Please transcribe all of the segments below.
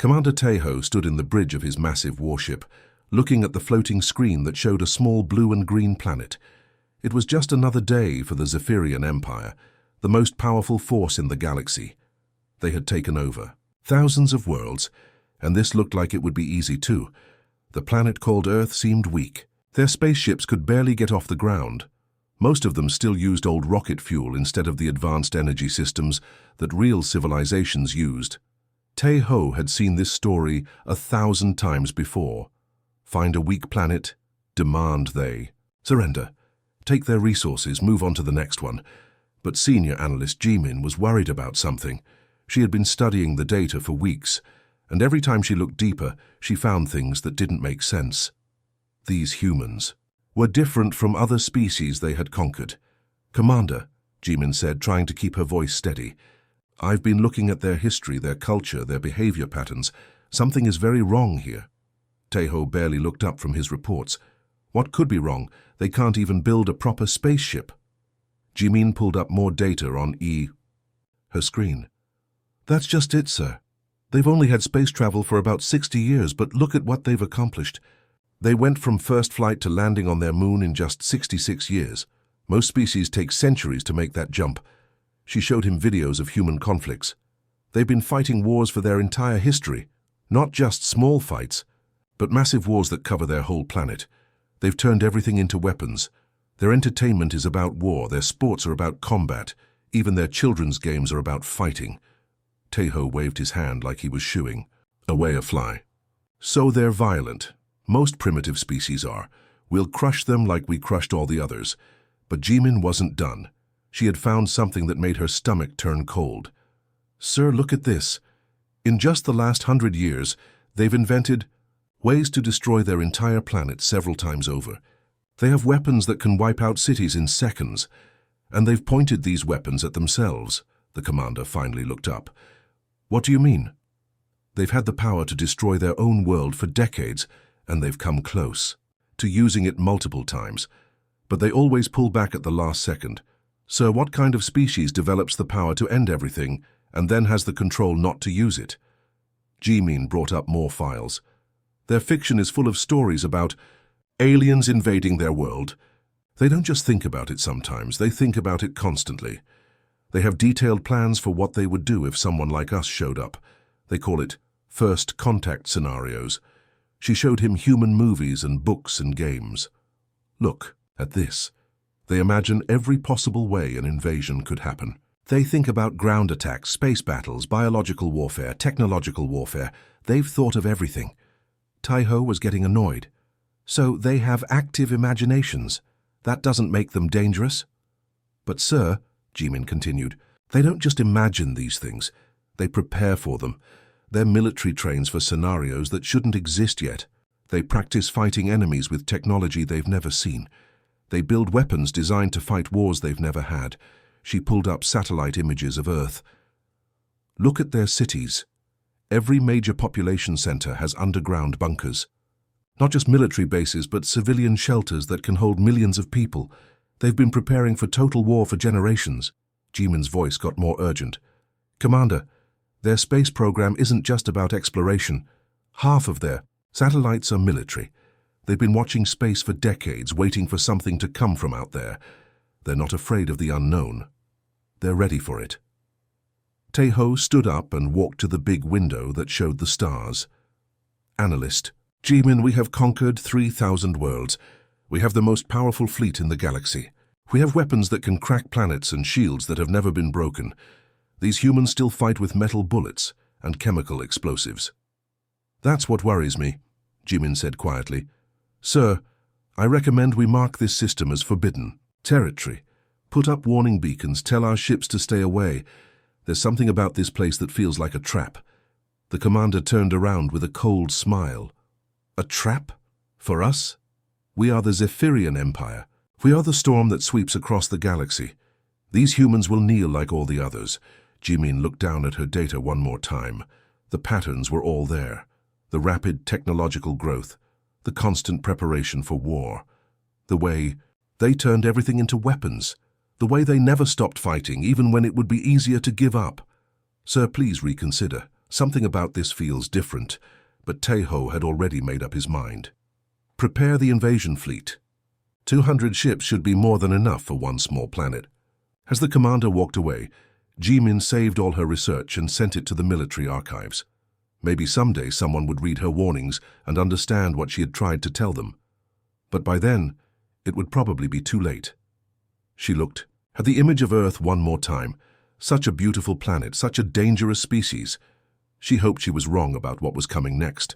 Commander Tejo stood in the bridge of his massive warship, looking at the floating screen that showed a small blue and green planet. It was just another day for the Zephyrian Empire, the most powerful force in the galaxy. They had taken over thousands of worlds, and this looked like it would be easy too. The planet called Earth seemed weak. Their spaceships could barely get off the ground. Most of them still used old rocket fuel instead of the advanced energy systems that real civilizations used. Tejo had seen this story 1,000 times before. Find a weak planet, demand they surrender. Take their resources, move on to the next one. But senior analyst Jimin was worried about something. She had been studying the data for weeks, and every time she looked deeper, she found things that didn't make sense. These humans were different from other species they had conquered. "Commander," Jimin said, trying to keep her voice steady, "I've been looking at their history, their culture, their behavior patterns. Something is very wrong here." Tejo barely looked up from his reports. What could be wrong? They can't even build a proper spaceship. Jimin pulled up more data on her screen. "That's just it, sir. They've only had space travel for about 60 years, but look at what they've accomplished. They went from first flight to landing on their moon in just 66 years. Most species take centuries to make that jump." She showed him videos of human conflicts. They've been fighting wars for their entire history, not just small fights, but massive wars that cover their whole planet. They've turned everything into weapons. Their entertainment is about war, their sports are about combat, even their children's games are about fighting. Tejo waved his hand like he was shooing away a fly. "So they're violent. Most primitive species are. We'll crush them like we crushed all the others." But Jimin wasn't done. She had found something that made her stomach turn cold. "Sir, look at this. In just the last 100 years, they've invented ways to destroy their entire planet several times over. They have weapons that can wipe out cities in seconds, and they've pointed these weapons at themselves." The commander finally looked up. "What do you mean?" "They've had the power to destroy their own world for decades, and they've come close to using it multiple times. But they always pull back at the last second. Sir, what kind of species develops the power to end everything and then has the control not to use it?" Jimin brought up more files. "Their fiction is full of stories about aliens invading their world. They don't just think about it sometimes, they think about it constantly. They have detailed plans for what they would do if someone like us showed up. They call it first contact scenarios." She showed him human movies and books and games. "Look at this. They imagine every possible way an invasion could happen. They think about ground attacks, space battles, biological warfare, technological warfare. They've thought of everything." Tejo was getting annoyed. "So they have active imaginations. That doesn't make them dangerous?" "But sir," Jimin continued, "they don't just imagine these things. They prepare for them. Their military trains for scenarios that shouldn't exist yet. They practice fighting enemies with technology they've never seen. They build weapons designed to fight wars they've never had." She pulled up satellite images of Earth. "Look at their cities. Every major population center has underground bunkers. Not just military bases, but civilian shelters that can hold millions of people. They've been preparing for total war for generations." Jimin's voice got more urgent. "Commander, their space program isn't just about exploration. Half of their satellites are military. They've been watching space for decades, waiting for something to come from out there. They're not afraid of the unknown. They're ready for it." Tejo stood up and walked to the big window that showed the stars. "Analyst, Jimin, we have conquered 3,000 worlds. We have the most powerful fleet in the galaxy. We have weapons that can crack planets and shields that have never been broken. These humans still fight with metal bullets and chemical explosives." "That's what worries me," Jimin said quietly. "Sir, I recommend we mark this system as forbidden territory. Put up warning beacons, tell our ships to stay away. There's something about this place that feels like a trap." The commander turned around with a cold smile. "A trap? For us? We are the Zephyrian Empire. We are the storm that sweeps across the galaxy. These humans will kneel like all the others." Jimin looked down at her data one more time. The patterns were all there. The rapid technological growth, the constant preparation for war, the way they turned everything into weapons, the way they never stopped fighting, even when it would be easier to give up. "Sir, please reconsider. Something about this feels different, but Teho had already made up his mind. Prepare the invasion fleet. 200 ships should be more than enough for one small planet. As the commander walked away, Jimin saved all her research and sent it to the military archives. Maybe someday someone would read her warnings and understand what she had tried to tell them. But by then, it would probably be too late. She looked at the image of Earth one more time. Such a beautiful planet, such a dangerous species. She hoped she was wrong about what was coming next.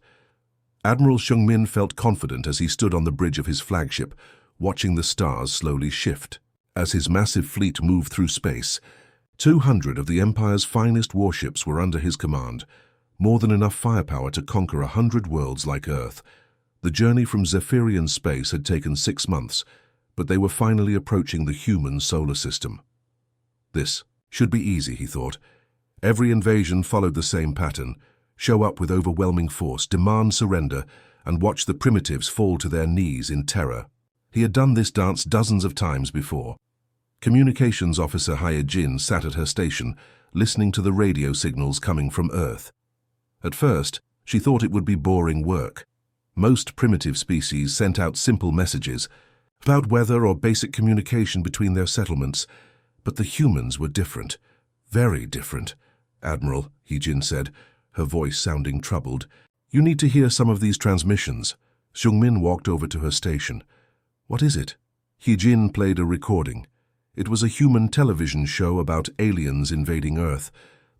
Admiral Seung-min felt confident as he stood on the bridge of his flagship, watching the stars slowly shift. As his massive fleet moved through space, 200 of the Empire's finest warships were under his command, more than enough firepower to conquer 100 worlds like Earth. The journey from Zephyrian space had taken 6 months, but they were finally approaching the human solar system. This should be easy, he thought. Every invasion followed the same pattern: show up with overwhelming force, demand surrender, and watch the primitives fall to their knees in terror. He had done this dance dozens of times before. Communications officer Hyejin sat at her station, listening to the radio signals coming from Earth. At first, she thought it would be boring work. Most primitive species sent out simple messages about weather or basic communication between their settlements, but the humans were different. Very different. Admiral, Hyejin said, her voice sounding troubled. You need to hear some of these transmissions. Seung-min walked over to her station. What is it? Hyejin played a recording. It was a human television show about aliens invading Earth.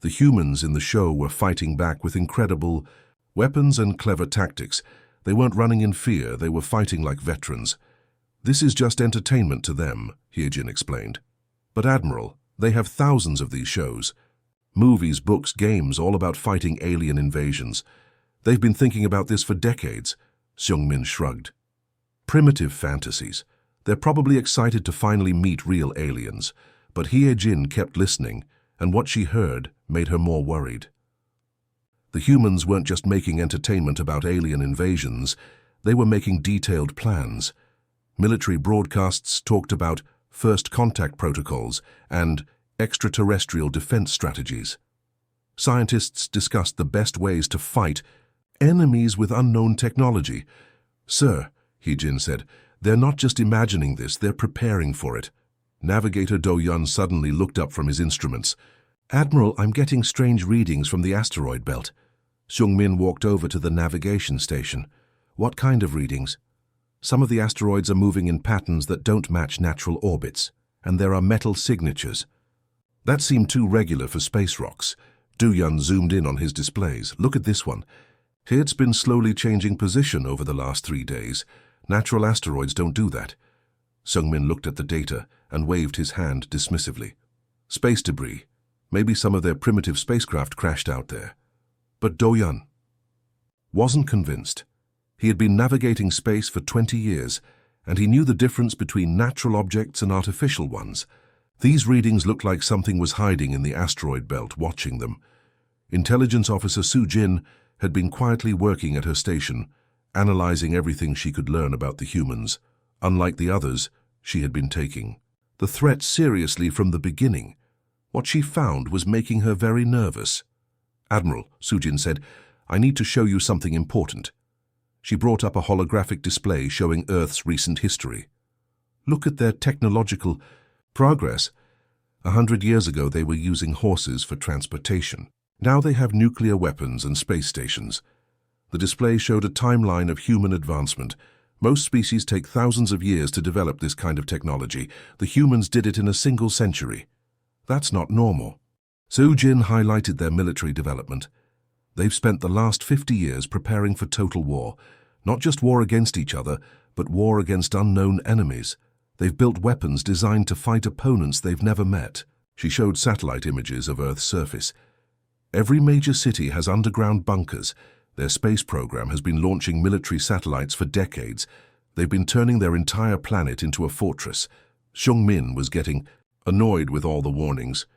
The humans in the show were fighting back with incredible weapons and clever tactics. They weren't running in fear, they were fighting like veterans. This is just entertainment to them, Hyejin explained. But Admiral, they have thousands of these shows. Movies, books, games, all about fighting alien invasions. They've been thinking about this for decades. Seung-min shrugged. Primitive fantasies. They're probably excited to finally meet real aliens. But Hyejin kept listening, and what she heard made her more worried. The humans weren't just making entertainment about alien invasions, they were making detailed plans. Military broadcasts talked about first contact protocols and extraterrestrial defense strategies. Scientists discussed the best ways to fight enemies with unknown technology. Sir, Hyejin said, they're not just imagining this, they're preparing for it. Navigator Do-Yun suddenly looked up from his instruments. Admiral, I'm getting strange readings from the asteroid belt. Seung-min walked over to the navigation station. What kind of readings? Some of the asteroids are moving in patterns that don't match natural orbits, and there are metal signatures. That seemed too regular for space rocks. Do-Yun zoomed in on his displays. Look at this one. It's been slowly changing position over the last 3 days. Natural asteroids don't do that. Seung-min looked at the data and waved his hand dismissively. Space debris. Maybe some of their primitive spacecraft crashed out there. But Do-Yun wasn't convinced. He had been navigating space for 20 years, and he knew the difference between natural objects and artificial ones. These readings looked like something was hiding in the asteroid belt, watching them. Intelligence Officer Su-Jin had been quietly working at her station, analyzing everything she could learn about the humans. Unlike the others, she had been taking the threat seriously from the beginning. What she found was making her very nervous. Admiral, Su-Jin said, I need to show you something important. She brought up a holographic display showing Earth's recent history. Look at their technological progress. 100 years ago, they were using horses for transportation. Now they have nuclear weapons and space stations. The display showed a timeline of human advancement. Most species take thousands of years to develop this kind of technology. The humans did it in a single century. That's not normal. Su-Jin highlighted their military development. They've spent the last 50 years preparing for total war. Not just war against each other, but war against unknown enemies. They've built weapons designed to fight opponents they've never met. She showed satellite images of Earth's surface. Every major city has underground bunkers. Their space program has been launching military satellites for decades. They've been turning their entire planet into a fortress. Seung-min was getting annoyed with all the warnings.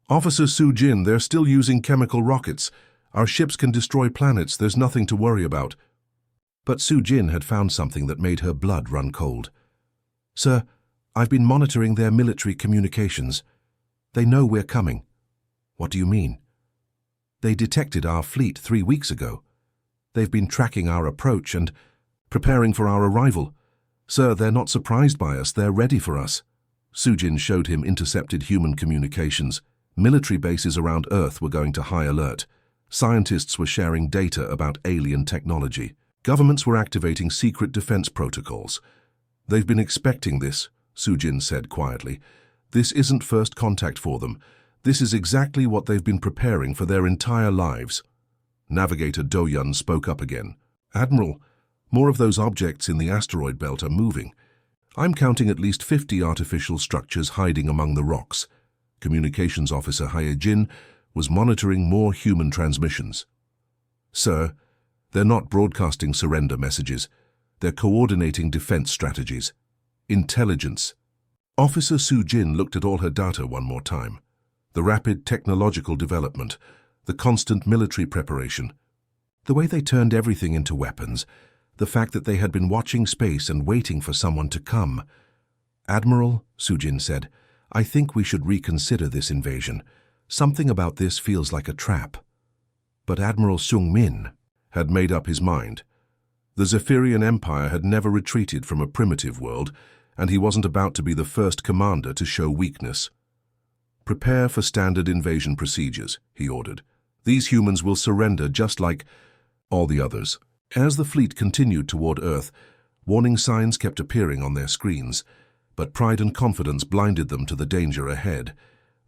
Officer Su-Jin, they're still using chemical rockets. Our ships can destroy planets, there's nothing to worry about. But Su-Jin had found something that made her blood run cold. Sir, I've been monitoring their military communications. They know we're coming. What do you mean? They detected our fleet 3 weeks ago. They've been tracking our approach and preparing for our arrival. Sir, they're not surprised by us, they're ready for us. Sujin showed him intercepted human communications. Military bases around Earth were going to high alert. Scientists were sharing data about alien technology. Governments were activating secret defense protocols. They've been expecting this, Sujin said quietly. This isn't first contact for them. This is exactly what they've been preparing for their entire lives. Navigator Do-Yun spoke up again. Admiral, more of those objects in the asteroid belt are moving. I'm counting at least 50 artificial structures hiding among the rocks. Communications Officer Hyejin was monitoring more human transmissions. Sir, they're not broadcasting surrender messages. They're coordinating defense strategies. Intelligence. Officer Sujin looked at all her data one more time. The rapid technological development, the constant military preparation, the way they turned everything into weapons, the fact that they had been watching space and waiting for someone to come. Admiral, Sujin said, I think we should reconsider this invasion. Something about this feels like a trap. But Admiral Seung-min had made up his mind. The Zephyrian Empire had never retreated from a primitive world, and he wasn't about to be the first commander to show weakness. Prepare for standard invasion procedures, he ordered. These humans will surrender just like all the others. As the fleet continued toward Earth, warning signs kept appearing on their screens, but pride and confidence blinded them to the danger ahead.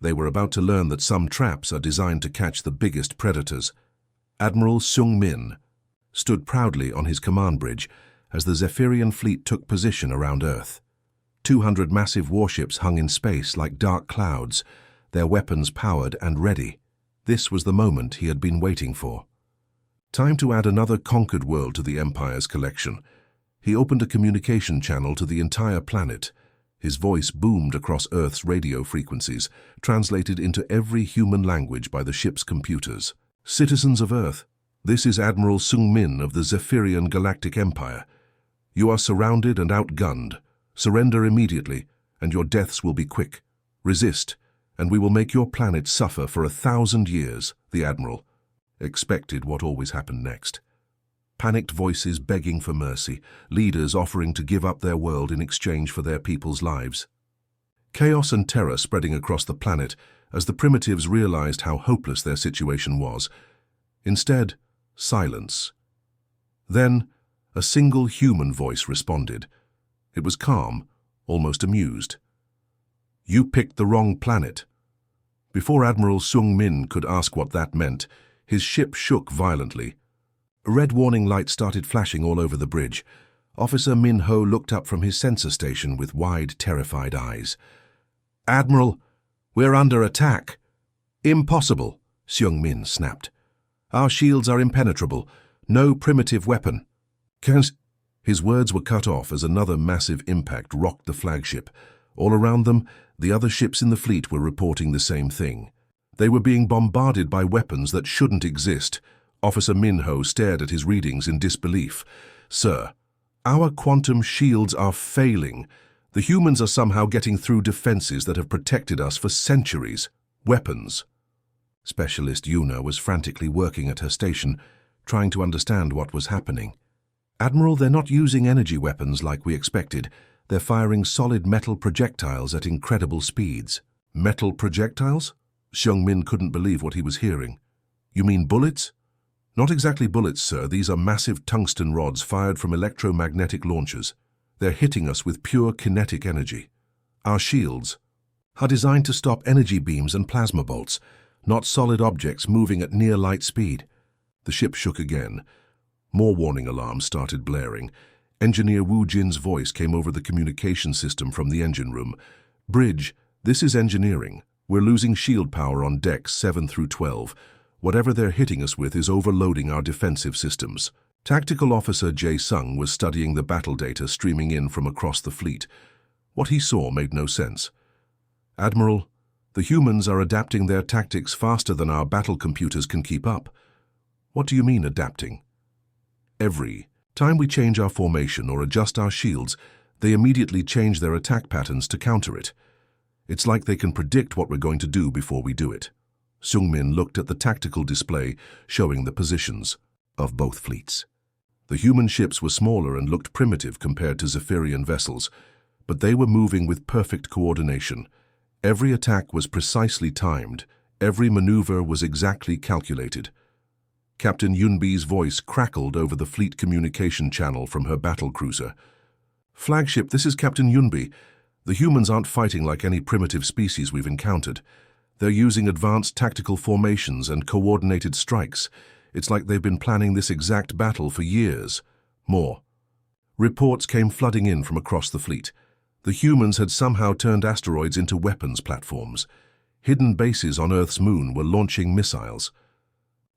They were about to learn that some traps are designed to catch the biggest predators. Admiral Seung-min stood proudly on his command bridge as the Zephyrian fleet took position around Earth. 200 massive warships hung in space like dark clouds, their weapons powered and ready. This was the moment he had been waiting for. Time to add another conquered world to the Empire's collection. He opened a communication channel to the entire planet. His voice boomed across Earth's radio frequencies, translated into every human language by the ship's computers. Citizens of Earth, this is Admiral Seung-min of the Zephyrian Galactic Empire. You are surrounded and outgunned. Surrender immediately, and your deaths will be quick. Resist, and we will make your planet suffer for 1,000 years, the Admiral expected what always happened next. Panicked voices begging for mercy, leaders offering to give up their world in exchange for their people's lives. Chaos and terror spreading across the planet as the primitives realized how hopeless their situation was. Instead, silence. Then, a single human voice responded. It was calm, almost amused. You picked the wrong planet. Before Admiral Seung-min could ask what that meant, his ship shook violently. A red warning light started flashing all over the bridge. Officer Min-ho looked up from his sensor station with wide, terrified eyes. Admiral, we're under attack. Impossible, Seung-min snapped. Our shields are impenetrable. No primitive weapon. His words were cut off as another massive impact rocked the flagship. All around them, the other ships in the fleet were reporting the same thing. They were being bombarded by weapons that shouldn't exist. Officer Min-ho stared at his readings in disbelief. Sir, our quantum shields are failing. The humans are somehow getting through defenses that have protected us for centuries. Weapons. Specialist Yuna was frantically working at her station, trying to understand what was happening. Admiral, they're not using energy weapons like we expected. They're firing solid metal projectiles at incredible speeds. Metal projectiles? Seung-min couldn't believe what he was hearing. You mean bullets? Not exactly bullets, sir. These are massive tungsten rods fired from electromagnetic launchers. They're hitting us with pure kinetic energy. Our shields are designed to stop energy beams and plasma bolts, not solid objects moving at near light speed. The ship shook again. More warning alarms started blaring. Engineer Wu Jin's voice came over the communication system from the engine room. Bridge, this is engineering. We're losing shield power on decks 7 through 12. Whatever they're hitting us with is overloading our defensive systems. Tactical Officer Jae-sung was studying the battle data streaming in from across the fleet. What he saw made no sense. Admiral, the humans are adapting their tactics faster than our battle computers can keep up. What do you mean adapting? Every time we change our formation or adjust our shields, they immediately change their attack patterns to counter it. It's like they can predict what we're going to do before we do it. Seung-min looked at the tactical display showing the positions of both fleets. The human ships were smaller and looked primitive compared to Zephyrian vessels, but they were moving with perfect coordination. Every attack was precisely timed, every maneuver was exactly calculated. Captain Yunbi's voice crackled over the fleet communication channel from her battlecruiser. "Flagship, this is Captain Yunbi. The humans aren't fighting like any primitive species we've encountered. They're using advanced tactical formations and coordinated strikes. It's like they've been planning this exact battle for years." More. Reports came flooding in from across the fleet. The humans had somehow turned asteroids into weapons platforms. Hidden bases on Earth's moon were launching missiles.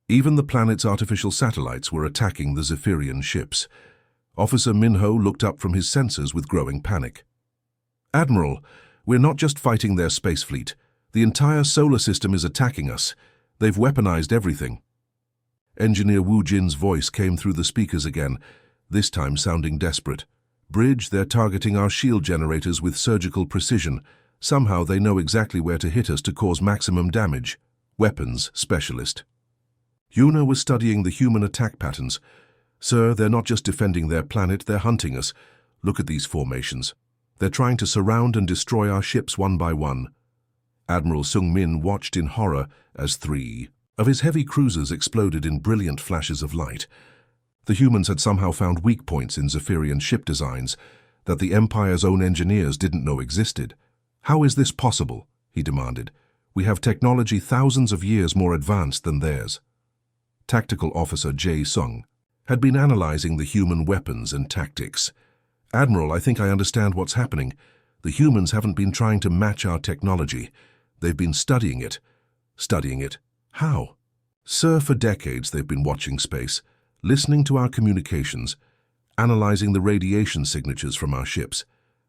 Even the planet's artificial satellites were attacking the Zephyrian ships. Officer Minho looked up from his sensors with growing panic. "Admiral, we're not just fighting their space fleet. The entire solar system is attacking us. They've weaponized everything." Engineer Wu Jin's voice came through the speakers again, this time sounding desperate. "Bridge, they're targeting our shield generators with surgical precision. Somehow they know exactly where to hit us to cause maximum damage." Weapons specialist. Yuna was studying the human attack patterns. "Sir, they're not just defending their planet, they're hunting us. Look at these formations. They're trying to surround and destroy our ships one by one." Admiral Seung-min watched in horror as 3 of his heavy cruisers exploded in brilliant flashes of light. The humans had somehow found weak points in Zephyrian ship designs that the Empire's own engineers didn't know existed. "How is this possible?" he demanded. "We have technology thousands of years more advanced than theirs." Tactical Officer Jae Sung had been analyzing the human weapons and tactics. "Admiral, I think I understand what's happening. The humans haven't been trying to match our technology. They've been studying it." "Studying it? How?" "Sir, for decades they've been watching space, listening to our communications, analyzing the radiation signatures from our ships.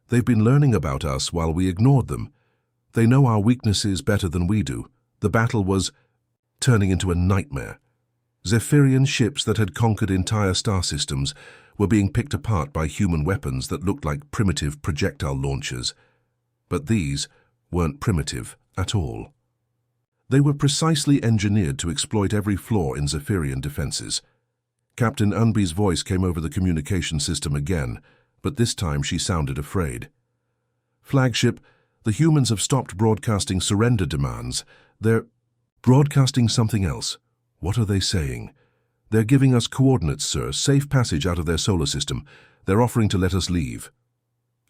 They've been learning about us while we ignored them. They know our weaknesses better than we do. The battle was turning into a nightmare. Zephyrian ships that had conquered entire star systems were being picked apart by human weapons that looked like primitive projectile launchers. But these weren't primitive at all. They were precisely engineered to exploit every flaw in Zephyrian defenses. Captain Unbi's voice came over the communication system again, but this time she sounded afraid. "Flagship, the humans have stopped broadcasting surrender demands. They're broadcasting something else." "What are they saying?" "They're giving us coordinates, sir, safe passage out of their solar system. They're offering to let us leave."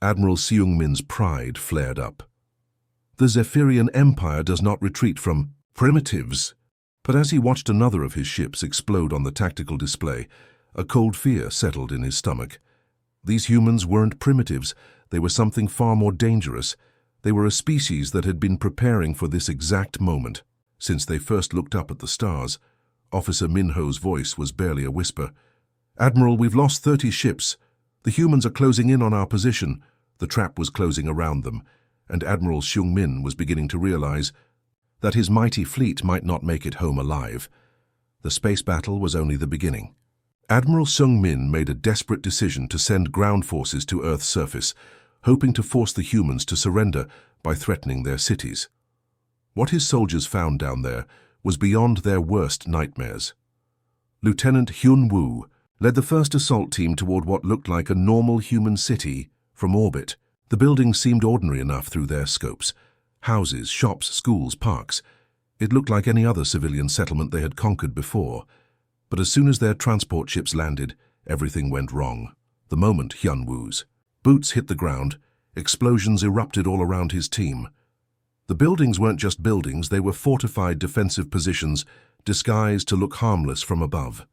Admiral Seung-min's pride flared up. The Zephyrian Empire does not retreat from primitives. But as he watched another of his ships explode on the tactical display, a cold fear settled in his stomach. These humans weren't primitives. They were something far more dangerous. They were a species that had been preparing for this exact moment. Since they first looked up at the stars, Officer Minho's voice was barely a whisper. "Admiral, we've lost 30 ships. The humans are closing in on our position." The trap was closing around them, and Admiral Seung-min was beginning to realize that his mighty fleet might not make it home alive. The space battle was only the beginning. Admiral Seung-min made a desperate decision to send ground forces to Earth's surface, hoping to force the humans to surrender by threatening their cities. What his soldiers found down there was beyond their worst nightmares. Lieutenant Hyun Woo led the first assault team toward what looked like a normal human city from orbit. The buildings seemed ordinary enough through their scopes. Houses, shops, schools, parks. It looked like any other civilian settlement they had conquered before. But as soon as their transport ships landed, everything went wrong. The moment Hyun Woo's boots hit the ground, explosions erupted all around his team. The buildings weren't just buildings, they were fortified defensive positions, disguised to look harmless from above.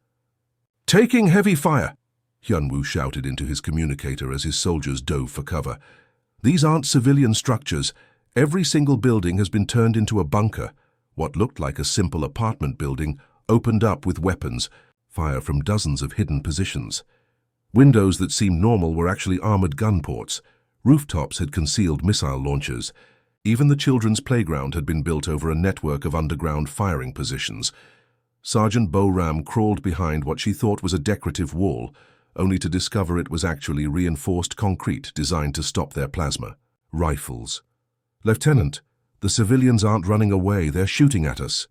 "Taking heavy fire!" Hyun-woo shouted into his communicator as his soldiers dove for cover. "These aren't civilian structures. Every single building has been turned into a bunker. What looked like a simple apartment building opened up with weapons, fire from dozens of hidden positions. Windows that seemed normal were actually armored gun ports. Rooftops had concealed missile launchers. Even the children's playground had been built over a network of underground firing positions. Sergeant Bo-Ram crawled behind what she thought was a decorative wall, only to discover it was actually reinforced concrete designed to stop their plasma rifles. "Lieutenant, the civilians aren't running away, they're shooting at us."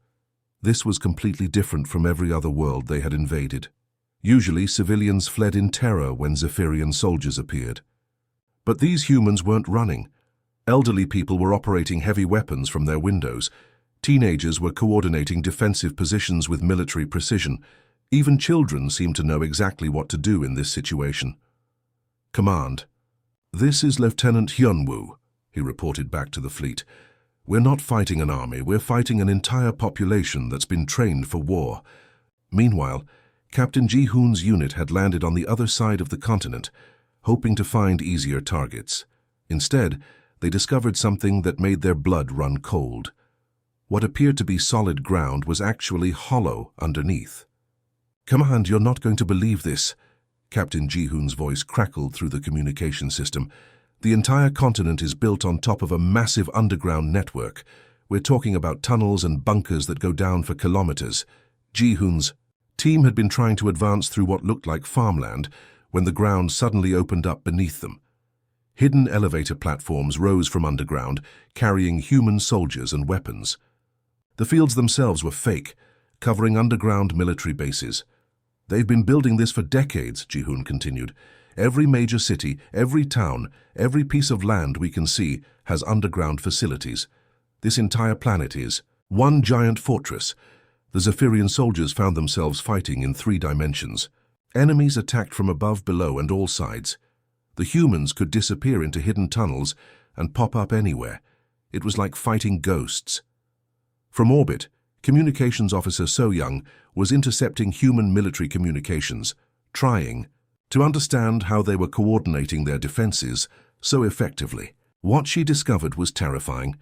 This was completely different from every other world they had invaded. Usually, civilians fled in terror when Zephyrian soldiers appeared. But these humans weren't running. Elderly people were operating heavy weapons from their windows. Teenagers were coordinating defensive positions with military precision. Even children seemed to know exactly what to do in this situation. "Command, this is Lieutenant Hyunwoo," he reported back to the fleet. "We're not fighting an army, we're fighting an entire population that's been trained for war." Meanwhile, Captain Ji-hoon's unit had landed on the other side of the continent, hoping to find easier targets. Instead, they discovered something that made their blood run cold. What appeared to be solid ground was actually hollow underneath. "Command, you're not going to believe this." Captain Ji-hoon's voice crackled through the communication system. "The entire continent is built on top of a massive underground network. We're talking about tunnels and bunkers that go down for kilometers." Ji-hoon's team had been trying to advance through what looked like farmland when the ground suddenly opened up beneath them. Hidden elevator platforms rose from underground, carrying human soldiers and weapons. The fields themselves were fake, covering underground military bases. "They've been building this for decades," Ji-hoon continued. "Every major city, every town, every piece of land we can see has underground facilities. This entire planet is one giant fortress." The Zephyrian soldiers found themselves fighting in 3 dimensions. Enemies attacked from above, below, and all sides. The humans could disappear into hidden tunnels and pop up anywhere. It was like fighting ghosts. From orbit, Communications Officer So-young was intercepting human military communications, trying to understand how they were coordinating their defenses so effectively. What she discovered was terrifying.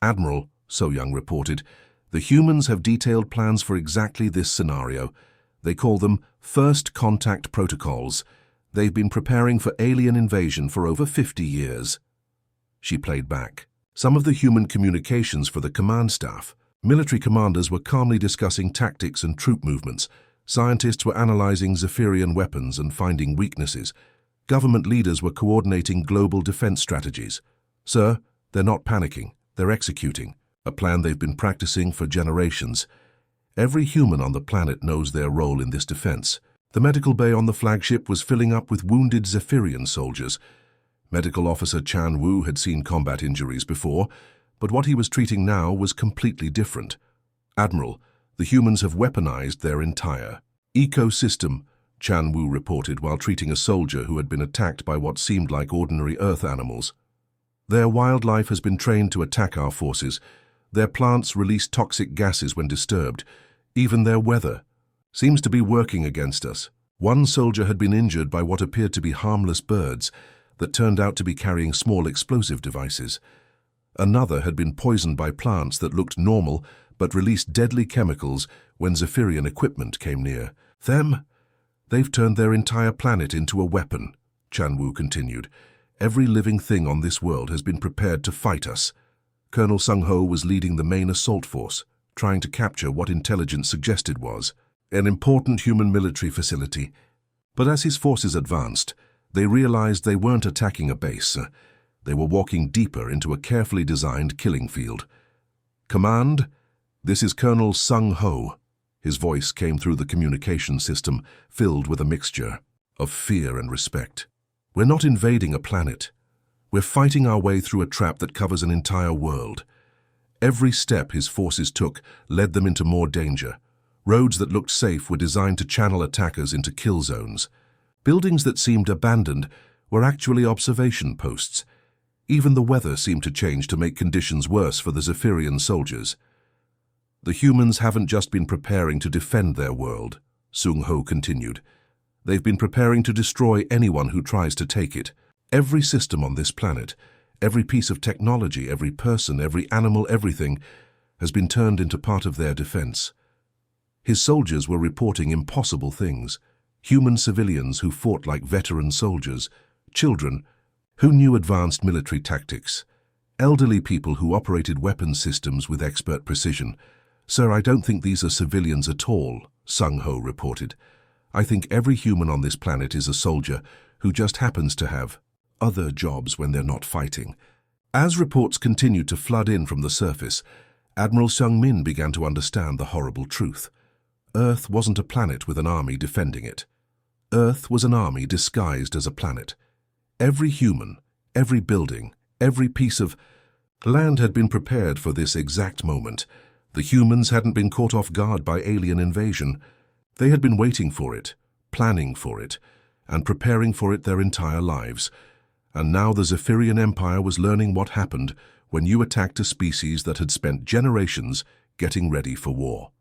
"Admiral," So-young reported, "the humans have detailed plans for exactly this scenario. They call them First Contact Protocols. They've been preparing for alien invasion for over 50 years. She played back some of the human communications for the command staff. Military commanders were calmly discussing tactics and troop movements. Scientists were analyzing Zephyrian weapons and finding weaknesses. Government leaders were coordinating global defense strategies. "Sir, they're not panicking. They're executing a plan they've been practicing for generations. Every human on the planet knows their role in this defense." The medical bay on the flagship was filling up with wounded Zephyrian soldiers. Medical Officer Chan Woo had seen combat injuries before, but what he was treating now was completely different. "Admiral, the humans have weaponized their entire ecosystem," Chan Woo reported while treating a soldier who had been attacked by what seemed like ordinary Earth animals. "Their wildlife has been trained to attack our forces. Their plants release toxic gases when disturbed. Even their weather seems to be working against us." One soldier had been injured by what appeared to be harmless birds that turned out to be carrying small explosive devices. Another had been poisoned by plants that looked normal but released deadly chemicals when Zephyrian equipment came near. They've turned their entire planet into a weapon," Chan Woo continued. "Every living thing on this world has been prepared to fight us." Colonel Sung-ho was leading the main assault force, trying to capture what intelligence suggested was an important human military facility. But as his forces advanced, they realized they weren't attacking a base. They were walking deeper into a carefully designed killing field. "Command, this is Colonel Sung-ho." His voice came through the communication system, filled with a mixture of fear and respect. "We're not invading a planet. We're fighting our way through a trap that covers an entire world." Every step his forces took led them into more danger. Roads that looked safe were designed to channel attackers into kill zones. Buildings that seemed abandoned were actually observation posts. Even the weather seemed to change to make conditions worse for the Zephyrian soldiers. "The humans haven't just been preparing to defend their world," Sung-ho continued. "They've been preparing to destroy anyone who tries to take it. Every system on this planet, every piece of technology, every person, every animal, everything has been turned into part of their defense." His soldiers were reporting impossible things. Human civilians who fought like veteran soldiers, children who knew advanced military tactics, elderly people who operated weapon systems with expert precision. "Sir, I don't think these are civilians at all," Sung-ho reported. "I think every human on this planet is a soldier who just happens to have other jobs when they're not fighting." As reports continued to flood in from the surface, Admiral Seung-min began to understand the horrible truth. Earth wasn't a planet with an army defending it. Earth was an army disguised as a planet. Every human, every building, every piece of land had been prepared for this exact moment. The humans hadn't been caught off guard by alien invasion. They had been waiting for it, planning for it, and preparing for it their entire lives. And now the Zephyrian Empire was learning what happened when you attacked a species that had spent generations getting ready for war.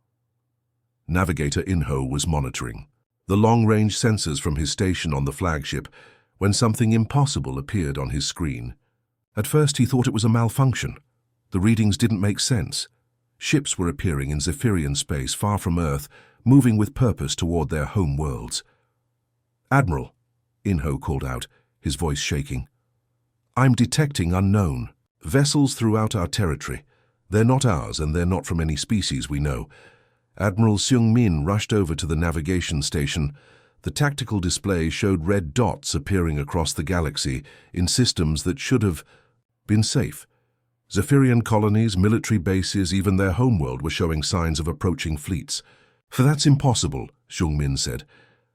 Navigator Inho was monitoring the long-range sensors from his station on the flagship when something impossible appeared on his screen. At first he thought it was a malfunction. The readings didn't make sense. Ships were appearing in Zephyrian space far from Earth, moving with purpose toward their home worlds. "Admiral," Inho called out, his voice shaking. "I'm detecting unknown vessels throughout our territory. They're not ours and they're not from any species we know." Admiral Seung-min rushed over to the navigation station. The tactical display showed red dots appearing across the galaxy in systems that should have been safe. Zephyrian colonies, military bases, even their homeworld were showing signs of approaching fleets. "For that's impossible," Seung-min said.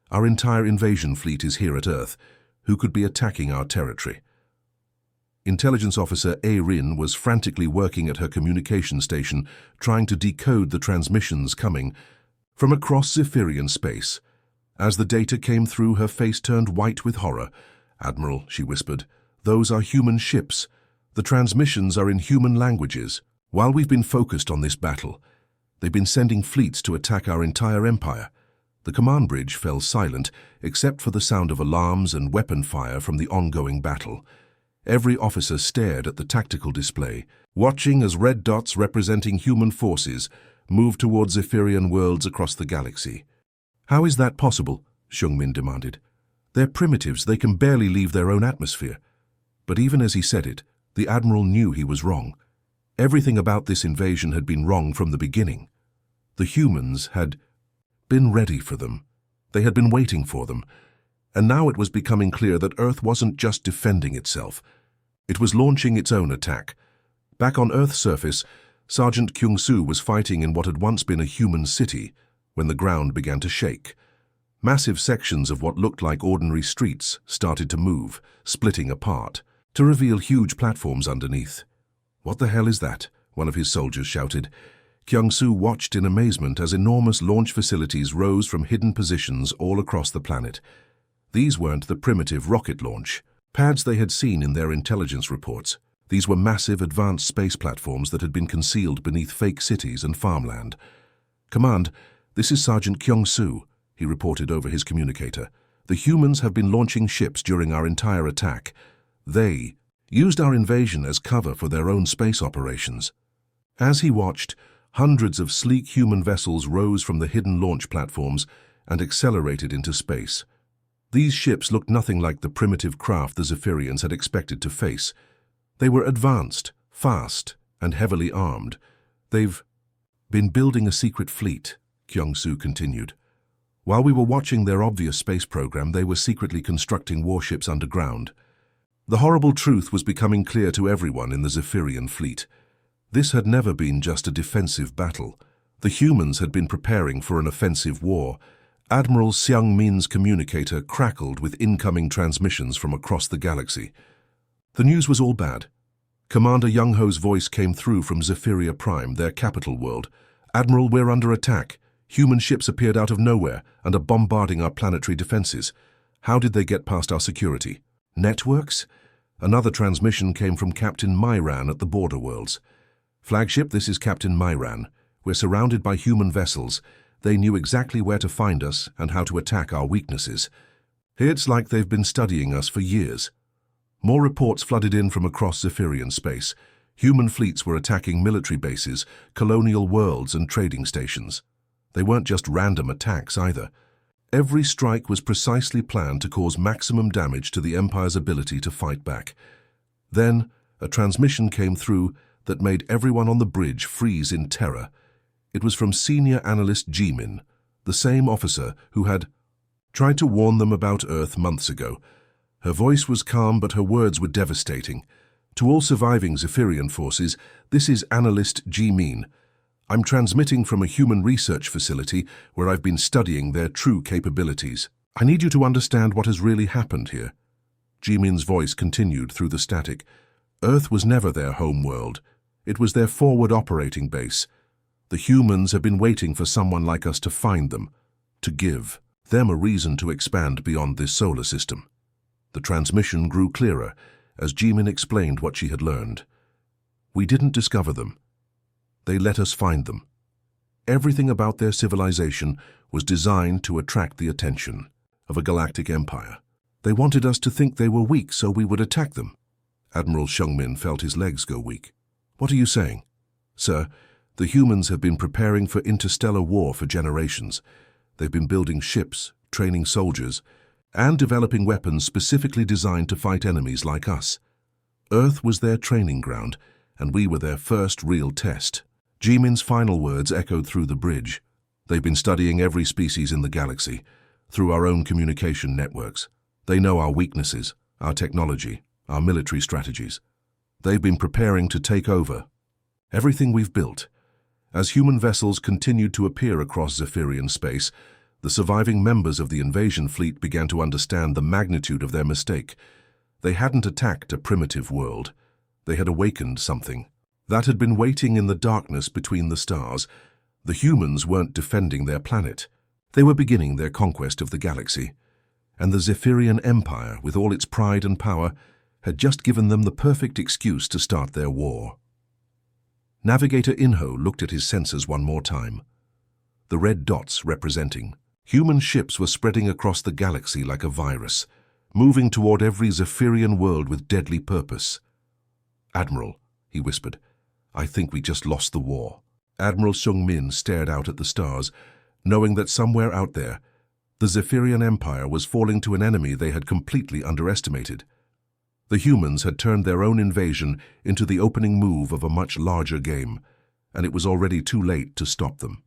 "Our entire invasion fleet is here at Earth. Who could be attacking our territory?" Intelligence Officer A-Rin was frantically working at her communication station, trying to decode the transmissions coming from across Zephyrian space. As the data came through, her face turned white with horror. "Admiral," she whispered, "those are human ships. The transmissions are in human languages. While we've been focused on this battle, they've been sending fleets to attack our entire empire." The command bridge fell silent, except for the sound of alarms and weapon fire from the ongoing battle. Every officer stared at the tactical display, watching as red dots representing human forces moved towards Zephyrian worlds across the galaxy. "How is that possible?" Seung-min demanded. "They're primitives, they can barely leave their own atmosphere." But even as he said it, the Admiral knew he was wrong. Everything about this invasion had been wrong from the beginning. The humans had been ready for them. They had been waiting for them. And now it was becoming clear that Earth wasn't just defending itself. It was launching its own attack. Back on Earth's surface, Sergeant Kyung-soo was fighting in what had once been a human city when the ground began to shake. Massive sections of what looked like ordinary streets started to move, splitting apart, to reveal huge platforms underneath. "What the hell is that?" one of his soldiers shouted. Kyung-soo watched in amazement as enormous launch facilities rose from hidden positions all across the planet. These weren't the primitive rocket launch pads they had seen in their intelligence reports. These were massive advanced space platforms that had been concealed beneath fake cities and farmland. "Command, this is Sergeant Kyung-soo," he reported over his communicator. "The humans have been launching ships during our entire attack. They used our invasion as cover for their own space operations." As he watched, hundreds of sleek human vessels rose from the hidden launch platforms and accelerated into space. These ships looked nothing like the primitive craft the Zephyrians had expected to face. They were advanced, fast, and heavily armed. "They've been building a secret fleet," Kyung-soo continued. "While we were watching their obvious space program, they were secretly constructing warships underground." The horrible truth was becoming clear to everyone in the Zephyrian fleet. This had never been just a defensive battle. The humans had been preparing for an offensive war. Admiral Seung-min's communicator crackled with incoming transmissions from across the galaxy. The news was all bad. Commander Young-ho's voice came through from Zephyria Prime, their capital world. "Admiral, we're under attack. Human ships appeared out of nowhere and are bombarding our planetary defenses. How did they get past our security?" "Networks?" Another transmission came from Captain Myran at the Border Worlds. "Flagship, this is Captain Myran. We're surrounded by human vessels. They knew exactly where to find us and how to attack our weaknesses. It's like they've been studying us for years." More reports flooded in from across Zephyrian space. Human fleets were attacking military bases, colonial worlds, and trading stations. They weren't just random attacks either. Every strike was precisely planned to cause maximum damage to the Empire's ability to fight back. Then, a transmission came through that made everyone on the bridge freeze in terror. It was from Senior Analyst Jimin, the same officer who had tried to warn them about Earth months ago. Her voice was calm, but her words were devastating. To all surviving Zephyrian forces, this is Analyst G-Min. I'm transmitting from a human research facility where I've been studying their true capabilities. I need you to understand what has really happened here. G-Min's voice continued through the static. Earth was never their home world. It was their forward operating base. The humans have been waiting for someone like us to find them, to give them a reason to expand beyond this solar system. The transmission grew clearer as G-Min explained what she had learned. We didn't discover them. They let us find them. Everything about their civilization was designed to attract the attention of a galactic empire. They wanted us to think they were weak so we would attack them. Admiral Shungmin felt his legs go weak. What are you saying? Sir, the humans have been preparing for interstellar war for generations. They've been building ships, training soldiers, and developing weapons specifically designed to fight enemies like us. Earth was their training ground, and we were their first real test. G-Min's final words echoed through the bridge. They've been studying every species in the galaxy, through our own communication networks. They know our weaknesses, our technology, our military strategies. They've been preparing to take over everything we've built. As human vessels continued to appear across Zephyrian space, the surviving members of the invasion fleet began to understand the magnitude of their mistake. They hadn't attacked a primitive world. They had awakened something that had been waiting in the darkness between the stars. The humans weren't defending their planet. They were beginning their conquest of the galaxy. And the Zephyrian Empire, with all its pride and power, had just given them the perfect excuse to start their war. Navigator Inho looked at his sensors one more time. The red dots representing human ships were spreading across the galaxy like a virus, moving toward every Zephyrian world with deadly purpose. Admiral, he whispered, I think we just lost the war. Admiral Shungmin stared out at the stars, knowing that somewhere out there, the Zephyrian Empire was falling to an enemy they had completely underestimated. The humans had turned their own invasion into the opening move of a much larger game, and it was already too late to stop them.